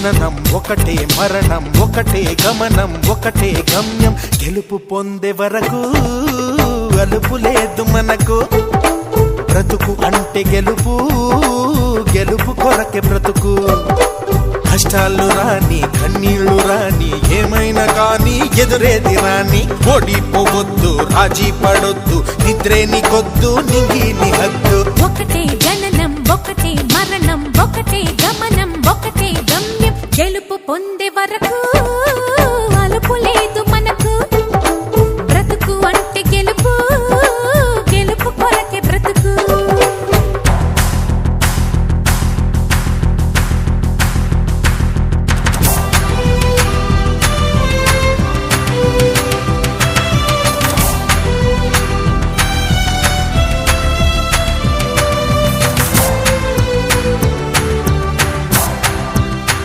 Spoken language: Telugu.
జననం ఒకటే మరణం ఒకటే గమనం ఒకటే గమ్యం గెలుపు పొందే వరకు అలుపు లేదు మనకు బ్రతుకు అంటే గెలుపు గెలుపు కొరకే బ్రతుకు కష్టాలు రాని కన్నీళ్లు రాని ఏమైనా కానీ ఎదురేది రాని ఓడిపోవద్దు రాజీ పడొద్దు నిద్రే నీకొద్దు నింగి నీ హద్దు ఒకటే జననం ఒకటే మరణం ఒకటే గమనం ఒకటే గమ్యం గెలుపు పొందే వరకు